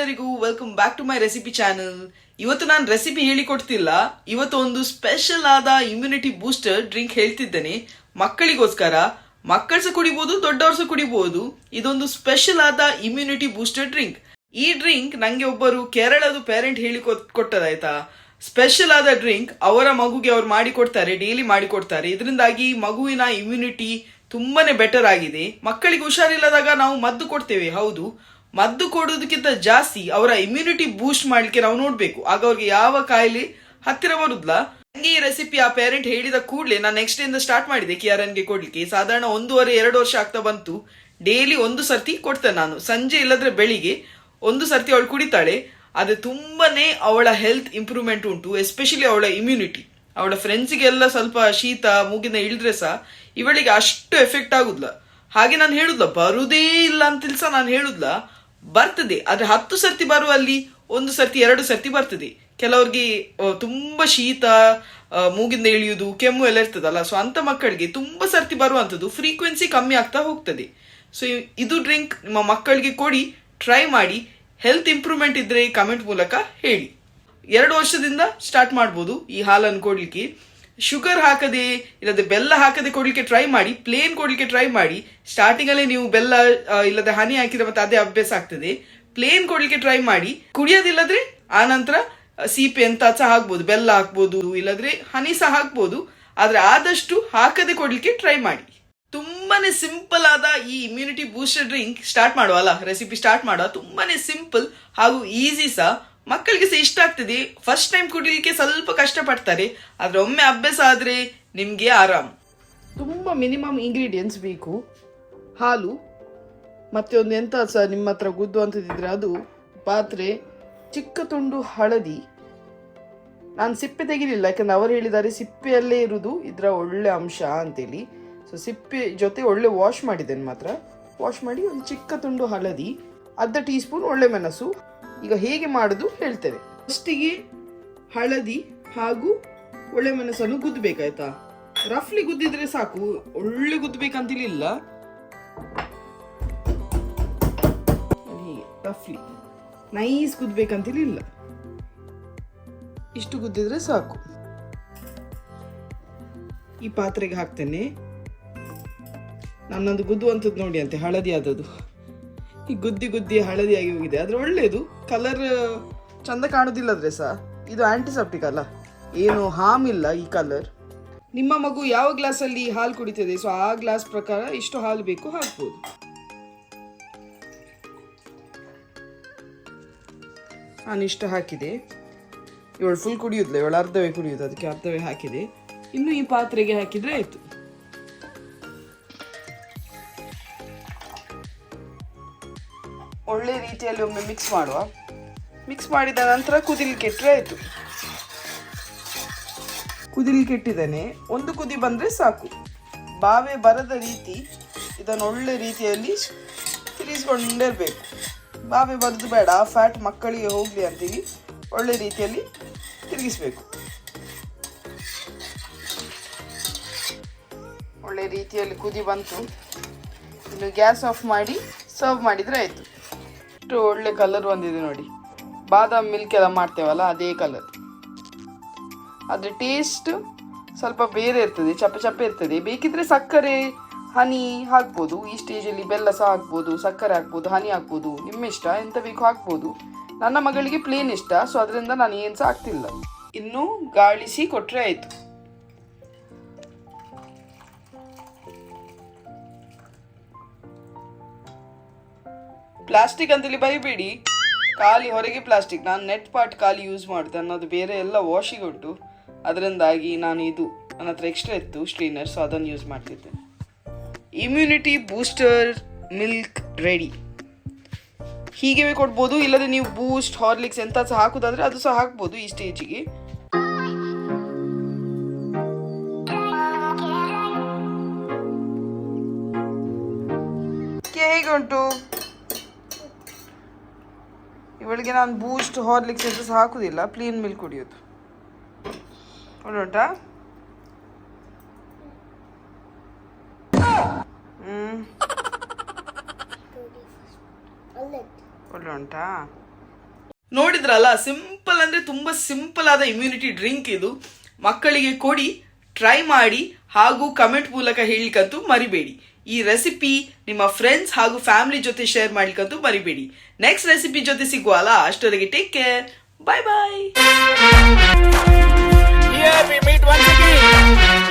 ಎಲ್ಲರಿಗೂ welcome back to my recipe channel. ಇವತ್ತು ನಾನು ರೆಸಿಪಿ ಹೇಳಿಕೊಡ್ತಿಲ್ಲ, ಇವತ್ತು ಒಂದು ಸ್ಪೆಷಲ್ ಆದ ಇಮ್ಯುನಿಟಿ ಬೂಸ್ಟರ್ ಡ್ರಿಂಕ್ ಹೇಳ್ತಿದ್ದೇನೆ ಮಕ್ಕಳಿಗೋಸ್ಕರ. ಮಕ್ಕಳು ಸಹ ಕುಡಿಬಹುದು, ದೊಡ್ಡವರು ಸಹ ಕುಡಿಬಹುದು. ಇದೊಂದು ಸ್ಪೆಷಲ್ ಆದ ಇಮ್ಯುನಿಟಿ ಬೂಸ್ಟರ್ ಡ್ರಿಂಕ್. ಈ ಡ್ರಿಂಕ್ ನಂಗೆ ಒಬ್ಬರು ಕೇರಳದ ಪೇರೆಂಟ್ ಹೇಳಿ ಕೊಟ್ಟದಾಯ್ತಾ. ಸ್ಪೆಷಲ್ ಆದ ಡ್ರಿಂಕ್ ಅವರ ಮಗುಗೆ ಅವ್ರು ಮಾಡಿಕೊಡ್ತಾರೆ, ಡೈಲಿ ಮಾಡಿಕೊಡ್ತಾರೆ. ಇದರಿಂದಾಗಿ ಮಗುವಿನ ಇಮ್ಯುನಿಟಿ ತುಂಬಾನೇ ಬೆಟರ್ ಆಗಿದೆ. ಮಕ್ಕಳಿಗೆ ಹುಷಾರಿಲ್ಲದಾಗ ನಾವು ಮದ್ದು ಕೊಡ್ತೇವೆ, ಹೌದು. ಮದ್ದು ಕೊಡೋದಕ್ಕಿಂತ ಜಾಸ್ತಿ ಅವರ ಇಮ್ಯುನಿಟಿ ಬೂಸ್ಟ್ ಮಾಡ್ಲಿಕ್ಕೆ ನಾವು ನೋಡ್ಬೇಕು, ಆಗ ಅವ್ರಿಗೆ ಯಾವ ಕಾಯಿಲೆ ಹತ್ತಿರ ಬರುದಿಲ್ಲ. ನಂಗೆ ಈ ರೆಸಿಪಿ ಆ ಪೇರೆಂಟ್ ಹೇಳಿದ ಕೂಡಲೇ ನಾನು ನೆಕ್ಸ್ಟ್ ಇಂದ ಸ್ಟಾರ್ಟ್ ಮಾಡಿದೆ ಕಿಯಾರನ್ಗೆ ಕೊಡ್ಲಿಕ್ಕೆ. ಸಾಧಾರಣ 1.5-2 ವರ್ಷ ಆಗ್ತಾ ಬಂತು. ಡೈಲಿ ಒಂದು ಸರ್ತಿ ಕೊಡ್ತೇನೆ ನಾನು, ಸಂಜೆ ಇಲ್ಲದ್ರೆ ಬೆಳಿಗ್ಗೆ ಒಂದು ಸರ್ತಿ ಅವಳು ಕುಡಿತಾಳೆ. ಅದು ತುಂಬಾನೇ ಅವಳ ಹೆಲ್ತ್ ಇಂಪ್ರೂವ್ಮೆಂಟ್ ಉಂಟು, ಎಸ್ಪೆಷಲಿ ಅವಳ ಇಮ್ಯುನಿಟಿ. ಅವಳ ಫ್ರೆಂಡ್ಸಿಗೆಲ್ಲ ಸ್ವಲ್ಪ ಶೀತ ಮೂಗಿನ ಇಳಿದ್ರೆ ಸಹ ಇವಳಿಗೆ ಅಷ್ಟು ಎಫೆಕ್ಟ್ ಆಗುದಿಲ್ಲ. ಹಾಗೆ ನಾನು ಹೇಳುದ್ಲ ಬರುದೇ ಇಲ್ಲ ಅಂತ ಸಹ ನಾನು ಹೇಳುದ್ಲ, ಬರ್ತದೆ. ಆದ್ರೆ 10 ಸರ್ತಿ ಬರುವಲ್ಲಿ 1 ಸರ್ತಿ 2 ಸರ್ತಿ ಬರ್ತದೆ. ಕೆಲವ್ರಿಗೆ ತುಂಬಾ ಶೀತ, ಮೂಗಿಂದ ಇಳಿಯುವುದು, ಕೆಮ್ಮು ಎಲ್ಲ ಇರ್ತದಲ್ಲ. ಸೊ ಅಂತ ಮಕ್ಕಳಿಗೆ ತುಂಬಾ ಸರ್ತಿ ಬರುವಂತದ್ದು, ಫ್ರೀಕ್ವೆನ್ಸಿ ಕಮ್ಮಿ ಆಗ್ತಾ ಹೋಗ್ತದೆ. ಸೊ ಇದು ಡ್ರಿಂಕ್ ನಿಮ್ಮ ಮಕ್ಕಳಿಗೆ ಕೊಡಿ, ಟ್ರೈ ಮಾಡಿ. ಹೆಲ್ತ್ ಇಂಪ್ರೂವ್ಮೆಂಟ್ ಇದ್ರೆ ಕಮೆಂಟ್ ಮೂಲಕ ಹೇಳಿ. 2 ವರ್ಷದಿಂದ ಸ್ಟಾರ್ಟ್ ಮಾಡ್ಬೋದು ಈ ಹಾಲನ್ನು ಕೊಡ್ಲಿಕ್ಕೆ. ಶುಗರ್ ಹಾಕದೆ ಇಲ್ಲದೆ ಬೆಲ್ಲ ಹಾಕದೆ ಕೊಡ್ಲಿಕ್ಕೆ ಟ್ರೈ ಮಾಡಿ, ಪ್ಲೇನ್ ಕೊಡ್ಲಿಕ್ಕೆ ಟ್ರೈ ಮಾಡಿ. ಸ್ಟಾರ್ಟಿಂಗ್ ಅಲ್ಲೇ ನೀವು ಬೆಲ್ಲ ಇಲ್ಲದೆ ಹನಿ ಹಾಕಿದ್ರೆ ಮತ್ತೆ ಅದೇ ಅಭ್ಯಾಸ ಆಗ್ತದೆ. ಪ್ಲೇನ್ ಕೊಡ್ಲಿಕ್ಕೆ ಟ್ರೈ ಮಾಡಿ. ಕುಡಿಯೋದಿಲ್ಲದ್ರೆ ಆ ನಂತರ ಸೀಪೆ ಅಂತ ಸಹ ಹಾಕ್ಬೋದು, ಬೆಲ್ಲ ಹಾಕ್ಬೋದು, ಇಲ್ಲದ್ರೆ ಹನಿ ಸಹ ಹಾಕ್ಬೋದು. ಆದ್ರೆ ಆದಷ್ಟು ಹಾಕದೆ ಕೊಡ್ಲಿಕ್ಕೆ ಟ್ರೈ ಮಾಡಿ. ತುಂಬಾನೇ ಸಿಂಪಲ್ ಆದ ಈ ಇಮ್ಯುನಿಟಿ ಬೂಸ್ಟರ್ ಡ್ರಿಂಕ್ ಸ್ಟಾರ್ಟ್ ಮಾಡುವಲ್ಲ, ರೆಸಿಪಿ ಸ್ಟಾರ್ಟ್ ಮಾಡುವ. ತುಂಬಾನೇ ಸಿಂಪಲ್ ಹಾಗೂ ಈಸಿ ಸಹ, ಮಕ್ಕಳಿಗೆ ಸಹ ಇಷ್ಟ ಆಗ್ತದೆ. ಫಸ್ಟ್ ಟೈಮ್ ಕುಡಿಲಿಕ್ಕೆ ಸ್ವಲ್ಪ ಕಷ್ಟ ಪಡ್ತಾರೆ, ಆದ್ರೆ ಒಮ್ಮೆ ಅಭ್ಯಾಸ ಆದ್ರೆ ನಿಮ್ಗೆ ಆರಾಮ್. ತುಂಬಾ ಮಿನಿಮಮ್ ಇಂಗ್ರೀಡಿಯೆಂಟ್ಸ್ ಬೇಕು. ಹಾಲು, ಮತ್ತೆ ಒಂದು ಎಂತ ಸಹ ನಿಮ್ಮ ಹತ್ರ ಗುದ್ದುವಂತದಿದ್ರೆ ಅದು, ಪಾತ್ರೆ, ಚಿಕ್ಕ ತುಂಡು ಹಳದಿ. ನಾನು ಸಿಪ್ಪೆ ತೆಗಿಲಿಲ್ಲ, ಯಾಕಂದ್ರೆ ಅವರು ಹೇಳಿದ್ದಾರೆ ಸಿಪ್ಪೆಯಲ್ಲೇ ಇರುವುದು ಇದರ ಒಳ್ಳೆ ಅಂಶ ಅಂತೇಳಿ. ಸೊ ಸಿಪ್ಪೆ ಜೊತೆ ಒಳ್ಳೆ ವಾಶ್ ಮಾಡಿದ್ದೇನೆ ಮಾತ್ರ. ವಾಶ್ ಮಾಡಿ ಒಂದು ಚಿಕ್ಕ ತುಂಡು ಹಳದಿ, 1/2 ಟೀ ಸ್ಪೂನ್ ಒಳ್ಳೆ ಮೆಣಸು. ಈಗ ಹೇಗೆ ಮಾಡೋದು ಹೇಳ್ತೇವೆ. ಫಸ್ಟಿಗೆ ಹಳದಿ ಹಾಗೂ ಒಳ್ಳೆ ಮೆಣಸನ್ನು ಗುದ್ದಬೇಕಾಯ್ತಾ. ರಫ್ಲಿ ಗುದ್ದಿದ್ರೆ ಸಾಕು, ಒಳ್ಳೆ ಗುದ್ದಬೇಕಂತಿಲ್ಲ. ಹೀಗೆ ರಫ್ಲಿ ನೈಸ್ ಗುದ್ದಬೇಕಂತಿಲ್ಲ, ಇಷ್ಟು ಗುದ್ದಿದ್ರೆ ಸಾಕು. ಈ ಪಾತ್ರೆಗೆ ಹಾಕ್ತೇನೆ. ನನ್ನದು ಗುದ್ದುವಂಥದ್ದು ನೋಡಿ ಅಂತೆ, ಹಳದಿ ಆದದ್ದು. ಈ ಗುದ್ದಿ ಹಳದಿ ಆಗಿ ಹೋಗಿದೆ. ಆದ್ರೆ ಒಳ್ಳೇದು, ಕಲರ್ ಚಂದ ಕಾಣುದಿಲ್ಲದ್ರೆ ಸಹ ಇದು ಆಂಟಿಸೆಪ್ಟಿಕ್ ಅಲ್ಲ, ಏನು ಹಾರ್ಮ್ ಇಲ್ಲ ಈ ಕಲರ್. ನಿಮ್ಮ ಮಗು ಯಾವ ಗ್ಲಾಸಲ್ಲಿ ಹಾಲು ಕುಡಿತದೆ, ಸೊ ಆ ಗ್ಲಾಸ್ ಪ್ರಕಾರ ಇಷ್ಟು ಹಾಲು ಬೇಕು ಹಾಕ್ಬೋದು. ನಾನು ಇಷ್ಟು ಹಾಕಿದೆ. ಇವಳು ಫುಲ್ ಕುಡಿಯುದಿಲ್ಲ, ಇವಳು ಅರ್ಧವೇ ಕುಡಿಯುದು, ಅದಕ್ಕೆ ಅರ್ಧವೇ ಹಾಕಿದೆ. ಇನ್ನು ಈ ಪಾತ್ರೆಗೆ ಹಾಕಿದ್ರೆ ಆಯ್ತು. ಒಳ್ಳೆ ರೀತಿಯಲ್ಲಿ ಒಮ್ಮೆ ಮಿಕ್ಸ್ ಮಾಡುವ. ಮಿಕ್ಸ್ ಮಾಡಿದ ನಂತರ ಕುದಿಲಿಕ್ಕೆ ಇಟ್ಟರೆ ಆಯ್ತು. ಕುದಿಲಿಕ್ಕೆ ಇಟ್ಟಿದ್ದೇನೆ. 1 ಕುದಿ ಬಂದರೆ ಸಾಕು. ಬಾವೆ ಬರದ ರೀತಿ ಇದನ್ನು ಒಳ್ಳೆ ರೀತಿಯಲ್ಲಿ ತಿರುಗಿಸ್ಕೊಂಡಿರಬೇಕು. ಬಾವೆ ಬರೋದು ಬೇಡ, ಫ್ಯಾಟ್ ಮಕ್ಕಳಿಗೆ ಹೋಗಲಿ ಅಂತೀವಿ. ಒಳ್ಳೆ ರೀತಿಯಲ್ಲಿ ತಿರುಗಿಸ್ಬೇಕು. ಒಳ್ಳೆ ರೀತಿಯಲ್ಲಿ ಕುದಿ ಬಂತು. ಇನ್ನು ಗ್ಯಾಸ್ ಆಫ್ ಮಾಡಿ ಸರ್ವ್ ಮಾಡಿದರೆ ಆಯಿತು. ಒಳ್ಳೆ ಕಲರ್ ಬಂದಿದೆ ನೋಡಿ, ಬಾದಾಮ್ ಮಿಲ್ಕ್ ಎಲ್ಲ ಮಾಡ್ತೇವಲ್ಲ ಅದೇ ಕಲರ್. ಆದರೆ ಟೇಸ್ಟ್ ಸ್ವಲ್ಪ ಬೇರೆ ಇರ್ತದೆ, ಚಪ್ಪೆ ಚಪ್ಪೆ ಇರ್ತದೆ. ಬೇಕಿದ್ರೆ ಸಕ್ಕರೆ ಹನಿ ಹಾಕ್ಬೋದು. ಈ ಸ್ಟೇಜಲ್ಲಿ ಬೆಲ್ಲ ಸಹ ಹಾಕ್ಬೋದು, ಸಕ್ಕರೆ ಹಾಕ್ಬೋದು, ಹನಿ ಹಾಕ್ಬೋದು, ನಿಮ್ಮ ಇಷ್ಟ, ಎಂತ ಬೇಕು ಹಾಕ್ಬೋದು. ನನ್ನ ಮಗಳಿಗೆ ಪ್ಲೇನ್ ಇಷ್ಟ, ಸೊ ಅದರಿಂದ ನಾನು ಏನು ಸಹ ಹಾಕ್ತಿಲ್ಲ. ಇನ್ನು ಗಾಳಿಸಿ ಕೊಟ್ಟರೆ ಆಯಿತು. ಪ್ಲಾಸ್ಟಿಕ್ ಅಂತೇಳಿ ಬೈಬೇಡಿ, ಖಾಲಿ ಹೊರಗೆ ಪ್ಲಾಸ್ಟಿಕ್. ನಾನು ನೆಟ್ ಪಾರ್ಟ್ ಖಾಲಿ ಯೂಸ್ ಮಾಡಿದೆ, ಅನ್ನೋದು ಬೇರೆ ಎಲ್ಲ ವಾಷಿಗೆ ಉಂಟು. ಅದರಿಂದಾಗಿ ನಾನು ಇದು ನನ್ನ ಹತ್ರ ಎಕ್ಸ್ಟ್ರಾ ಇತ್ತು ಸ್ಟ್ರೈನರ್, ಸೊ ಅದನ್ನು ಯೂಸ್ ಮಾಡ್ತಿದ್ದೆ. Immunity booster milk ready. ಹೀಗೆ ಕೊಡ್ಬೋದು, ಇಲ್ಲದೆ ನೀವು ಬೂಸ್ಟ್, ಹಾರ್ಲಿಕ್ಸ್ ಎಂತ ಸಹ ಹಾಕೋದಾದ್ರೆ ಅದು ಸಹ ಹಾಕ್ಬೋದು ಈ ಸ್ಟೇಜಿಗೆ. ಹೇಗೆ ಉಂಟು? ಇವಳಿಗೆ ನಾನು ಬೂಸ್ಟ್, ಹಾರ್ಲಿಕ್ಸ್ ಅಂತ ಸಹ ಹಾಕುದಿಲ್ಲ, ಪ್ಲೇನ್ ಮಿಲ್ಕ್ ಕುಡಿಯೋದು. ಒಳ್ಳುಂಟಾ? ಒಳ್ಳೆ ಉಂಟಾ? ನೋಡಿದ್ರಲ್ಲ, ಸಿಂಪಲ್ ಅಂದ್ರೆ ತುಂಬಾ ಸಿಂಪಲ್ ಆದ ಇಮ್ಯುನಿಟಿ ಡ್ರಿಂಕ್ ಇದು. ಮಕ್ಕಳಿಗೆ ಕೊಡಿ, ಟ್ರೈ ಮಾಡಿ, ಹಾಗೂ ಕಮೆಂಟ್ ಮೂಲಕ ಹೇಳಿಕಂತೂ ಮರಿಬೇಡಿ. ಈ ರೆಸಿಪಿ ನಿಮ್ಮ ಫ್ರೆಂಡ್ಸ್ ಹಾಗೂ ಫ್ಯಾಮಿಲಿ ಜೊತೆ ಶೇರ್ ಮಾಡ್ಲಿಕ್ಕಂತೂ ಮರಿಬೇಡಿ. ನೆಕ್ಸ್ಟ್ ರೆಸಿಪಿ ಜೊತೆ ಸಿಗುವಲ್ಲ, ಅಷ್ಟರವರೆಗೆ take care, bye bye. Here we meet once again.